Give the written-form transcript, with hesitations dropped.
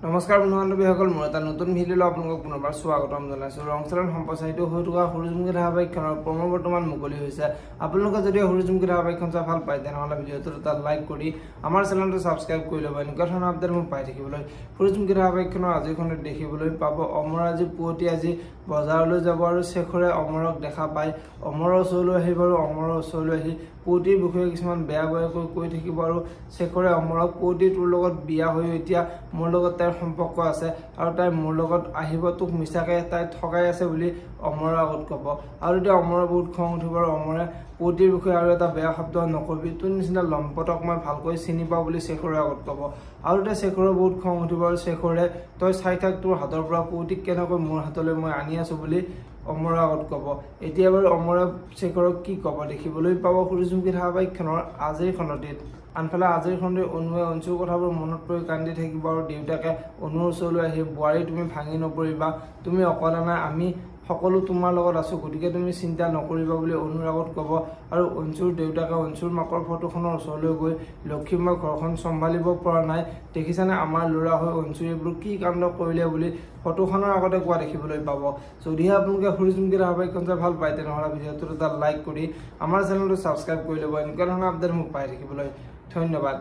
নমস্কাৰ বন্ধু-বান্ধৱীসকল, মোৰ এটা নতুন ভিডিঅ'লৈ আপোনালোকক পুনৰবাৰ স্বাগতম জনাইছোঁ। ৰংচেনেল সম্প্ৰচাৰিত হৈ থকা সূৰুযমুখী ধাৰাবাহিকখনৰ প্ৰমো বৰ্তমান মুকলি হৈছে। আপোনালোকে যদি সূৰুযমুখী ধাৰাবাহিকখন চাই ভাল পায় তেনেহ'লে ভিডিঅ'টোত এটা লাইক কৰি আমাৰ চেনেলটো ছাবস্ক্ৰাইব কৰি ল'ব। এনেকুৱা ধৰণৰ আপডেট মোক পাই থাকিবলৈ। সূৰুযমুখী ধাৰাবাহিকখনৰ আজিখনত দেখিবলৈ পাব অমৰ আজি পুৱতি আজি বজাৰলৈ যাব আৰু শেখৰে অমৰক দেখা পায়। অমৰৰ ওচৰলৈ আহিব আৰু অমৰৰ ওচৰলৈ আহি পুৱতিৰ বিষয়ে কিছুমান বেয়া বেয়াকৈ কৈ থাকিব আৰু শেখৰে অমৰক পুৱতি তোৰ লগত বিয়া হৈ এতিয়া মোৰ লগত তাইৰ সম্পৰ্ক আছে আৰু তাই মোৰ লগত আহিব, তোক মিছাকৈ তাই ঠগাই আছে বুলি অমৰৰ আগত ক'ব। আৰু এতিয়া অমৰৰ বহুত খং উঠিব আৰু অমৰে পুৱতিৰ বিষয়ে আৰু এটা বেয়া শব্দ নকবি, তোৰ নিচিনা লম্পটক মই ভালকৈ চিনি পাওঁ বুলি শেখৰৰ আগত ক'ব। আৰু এতিয়া শেখৰৰ বহুত খং উঠিব আৰু শেখৰে তই চাই থাক তোৰ হাতৰ পৰা পুৱতিক কেনেকৈ মোৰ হাতলৈ মই আনি আছোঁ বুলি অমৰৰ আগত ক'ব। এতিয়া বাৰু অমৰে শেখৰক কি ক'ব দেখিবলৈ পাব সূৰুযমুখী ধাৰাবাহিকখনৰ আজিৰ খণ্ডটিত। আনফালে আজিৰ খণ্ডত অনুৱে অঞ্চুৰ কথাবোৰ মনত পৰি কান্দি থাকিব আৰু দেউতাকে অনুৰ ওচৰলৈ আহি বোৱাৰী তুমি ভাঙি নপৰিবা, তুমি অকলে নাই, আমি সকলো তোমাৰ লগত আছোঁ, গতিকে তুমি চিন্তা নকৰিবা বুলি অনুৰ আগত ক'ব। আৰু অঞ্চুৰ দেউতাকে অঞ্চুৰ মাকৰ ফটোখনৰ ওচৰলৈ গৈ লক্ষীমা ঘৰখন চম্ভালিব পৰা নাই, দেখিছানে আমাৰ ল'ৰা হৈ অঞ্চুৰ এইবোৰ কি কাণ্ড কৰিলে বুলি ফটোখনৰ আগতে কোৱা দেখিবলৈ পাব। যদিহে আপোনালোকে সূৰুযমুখী ধাৰাবাহিকখন চাই ভাল পায় তেনেহ'লে ভিডিঅ'টোত এটা লাইক কৰি আমাৰ চেনেলটো ছাবস্ক্ৰাইব কৰি ল'ব। এনেকুৱা ধৰণৰ আপডেট মোক পাই থাকিবলৈ ধন্যবাদ।